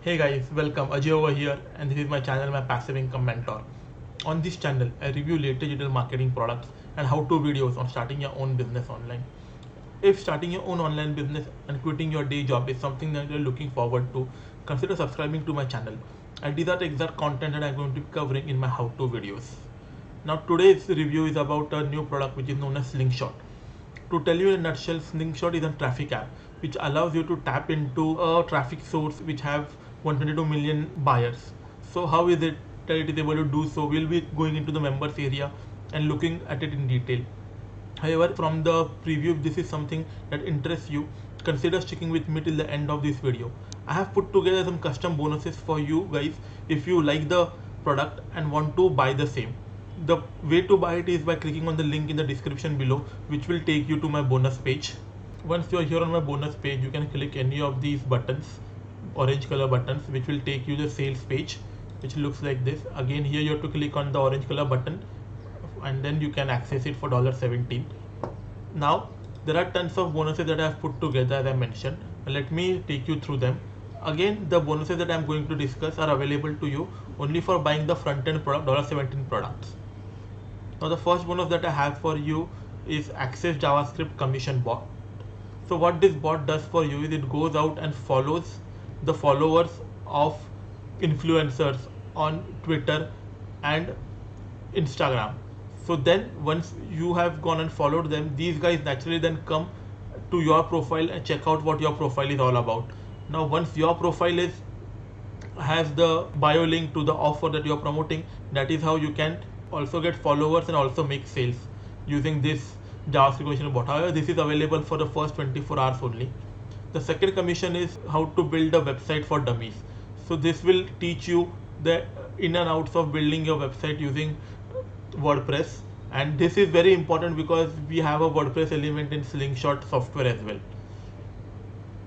Hey guys, welcome. Ajay over here, and this is my channel, my passive income mentor. On this channel, I review latest digital marketing products and how-to videos on starting your own business online. If starting your own online business and quitting your day job is something that you're looking forward to, consider subscribing to my channel. And these are the exact content that I'm going to be covering in my how-to videos. Now today's review is about a new product which is known as Slingshot. To tell you in a nutshell, Slingshot is a traffic app which allows you to tap into a traffic source which have 122 million buyers. So how is it that it is able to do so? We'll be going into the members area and looking at it in detail. However, from the preview, if this is something that interests you, consider sticking with me till the end of this video. I have put together some custom bonuses for you guys if you like the product and want to buy the same. The way to buy it is by clicking on the link in the description below, which will take you to my bonus page. Once you are here on my bonus page, you can click any of these buttons, orange color buttons, which will take you to the sales page, which looks like this. Again, here you have to click on the orange color button and then you can access it for $17. Now there are tons of bonuses that I have put together, as I mentioned. Let me take you through them. Again, the bonuses that I am going to discuss are available to you only for buying the front end product $17 products. Now the first bonus that I have for you is Access JavaScript Commission Bot. So what this bot does for you is it goes out and follows the followers of influencers on Twitter and Instagram. So then once you have gone and followed them, these guys naturally then come to your profile and check out what your profile is all about. Now once your profile is has the bio link to the offer that you're promoting, that is how you can also get followers and also make sales using this JavaScript commission bot. However, this is available for the first 24 hours only. The second commission is how to build a website for dummies. So this will teach you the in and outs of building your website using WordPress, and this is very important because we have a WordPress element in Slingshot software as well.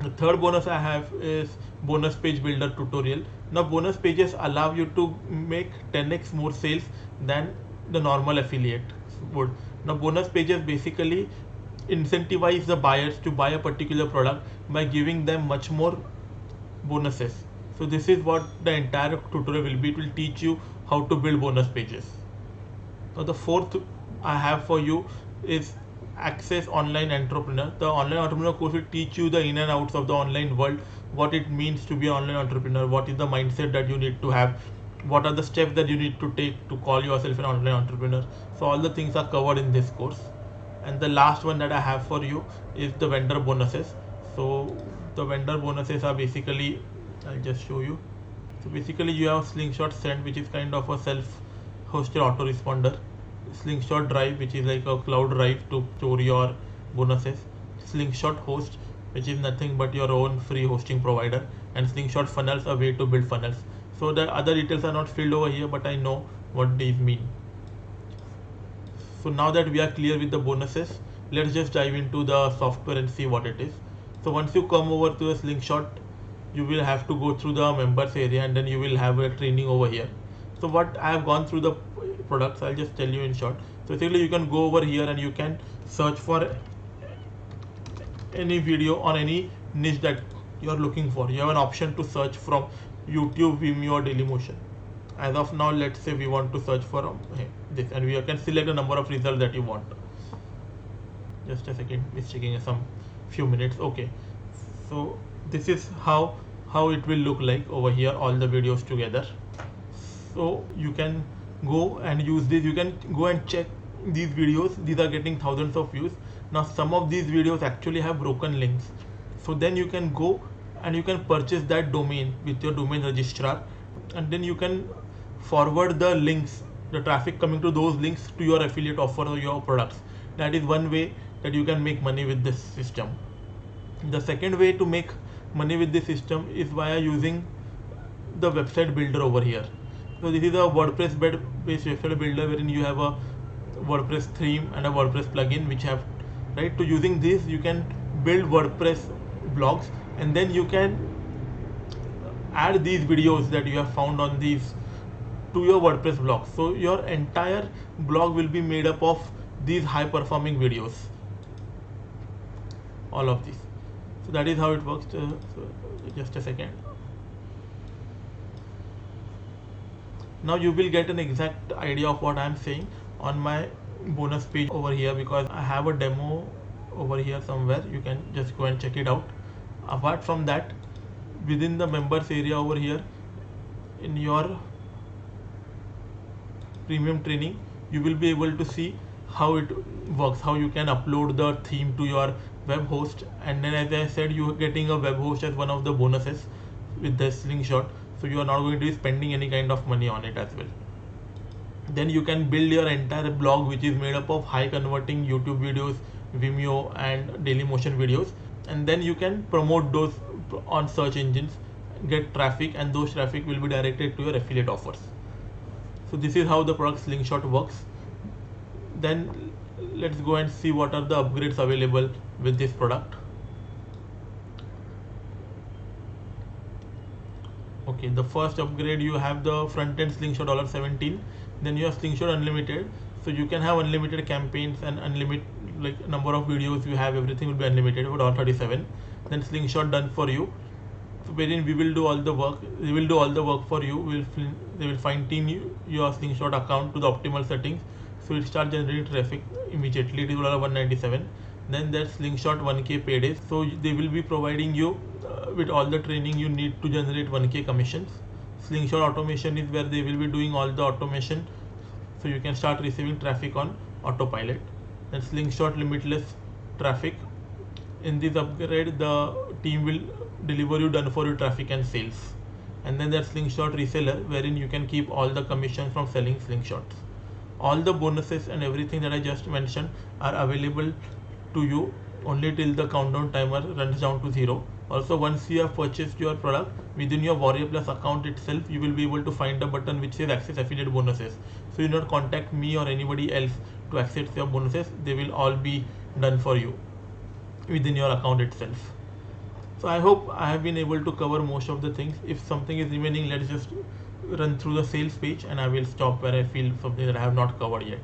The third bonus I have is bonus page builder tutorial. Now bonus pages allow you to make 10x more sales than the normal affiliate would. Now bonus pages basically incentivize the buyers to buy a particular product by giving them much more bonuses. So this is what the entire tutorial will be. It will teach you how to build bonus pages. Now the fourth I have for you is Access Online Entrepreneur. The online entrepreneur course will teach you the in and outs of the online world, what it means to be an online entrepreneur, what is the mindset that you need to have, what are the steps that you need to take to call yourself an online entrepreneur. So all the things are covered in this course. And the last one that I have for you is the vendor bonuses. So the vendor bonuses are basically, I'll just show you. So basically you have Slingshot Send, which is kind of a self-hosted autoresponder. Slingshot Drive, which is like a cloud drive to store your bonuses. Slingshot Host, which is nothing but your own free hosting provider. And Slingshot Funnels, a way to build funnels. So the other details are not filled over here, but I know what these mean. So now that we are clear with the bonuses, let's just dive into the software and see what it is. So once you come over to the Slingshot, you will have to go through the members area and then you will have a training over here. So what I have gone through the products, I'll just tell you in short. So basically you can go over here and you can search for any video on any niche that you are looking for. You have an option to search from YouTube, Vimeo or Dailymotion. As of now, let's say we want to search for this, and we can select the number of results that you want. Just a second, it's taking some few minutes. Okay, so this is how it will look like over here, all the videos together. So you can go and use this. You can go and check these videos. These are getting thousands of views. Now some of these videos actually have broken links, so then you can go and you can purchase that domain with your domain registrar, and then you can forward the links, the traffic coming to those links, to your affiliate offer or your products. That is one way that you can make money with this system. The second way to make money with this system is via using the website builder over here. So this is a WordPress based website builder wherein you have a WordPress theme and a WordPress plugin which have, right? To using this you can build WordPress blogs, and then you can add these videos that you have found on these to your WordPress blog. So your entire blog will be made up of these high performing videos, all of these. So that is how it works. So just a second. Now you will get an exact idea of what I am saying on my bonus page over here, because I have a demo over here somewhere. You can just go and check it out. Apart from that, within the members area over here, in your premium training, you will be able to see how it works, how you can upload the theme to your web host. And then, as I said, you are getting a web host as one of the bonuses with the Slingshot, so you are not going to be spending any kind of money on it as well. Then you can build your entire blog, which is made up of high converting YouTube videos, Vimeo and Dailymotion videos, and then you can promote those on search engines, get traffic, and those traffic will be directed to your affiliate offers. So this is how the product Slingshot works. Then let's go and see what are the upgrades available with this product. Okay, the first upgrade, you have the front end Slingshot $17. Then you have Slingshot Unlimited, so you can have unlimited campaigns and unlimited like number of videos you have, everything will be unlimited for $37. Then Slingshot Done for You, wherein we will do all the work. They will do all the work for you. They will fine tune your Slingshot account to the optimal settings, so it start generating traffic immediately. It is $197. Then there's Slingshot 1K paydays, so they will be providing you with all the training you need to generate 1K commissions. Slingshot Automation is where they will be doing all the automation, so you can start receiving traffic on autopilot. Then Slingshot Limitless Traffic. In this upgrade, the team will deliver you done for you traffic and sales. And then there's Slingshot Reseller, wherein you can keep all the commission from selling slingshots. All the bonuses and everything that I just mentioned are available to you only till the countdown timer runs down to 0. Also, once you have purchased your product, within your Warrior Plus account itself, you will be able to find a button which says access affiliate bonuses. So you do not contact me or anybody else to access your bonuses. They will all be done for you within your account itself. So I hope I have been able to cover most of the things. If something is remaining, let's just run through the sales page and I will stop where I feel something that I have not covered yet.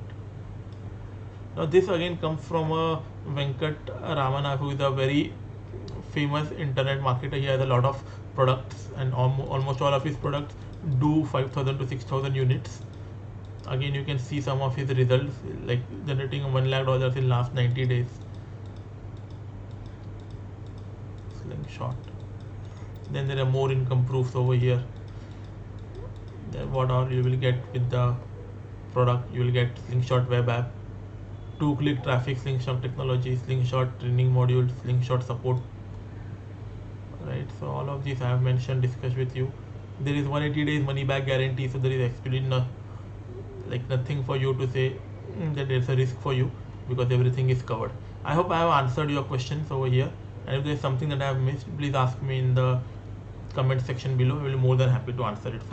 Now this again comes from a Venkat Ramana, who is a very famous internet marketer. He has a lot of products, and almost all of his products do 5,000 to 6,000 units. Again, you can see some of his results, like generating $1 lakh in last 90 days. Slingshot. Then there are more income proofs over here. Then what all you will get with the product? You will get Slingshot web app, 2-click traffic, Slingshot technology, Slingshot training module, Slingshot support. Right, so all of these I have mentioned, discussed with you. There is 180 days money back guarantee, so there is actually nothing for you to say that there's a risk for you, because everything is covered. I hope I have answered your questions over here, and if there is something that I have missed, please ask me in the comment section below. I will be more than happy to answer it for you.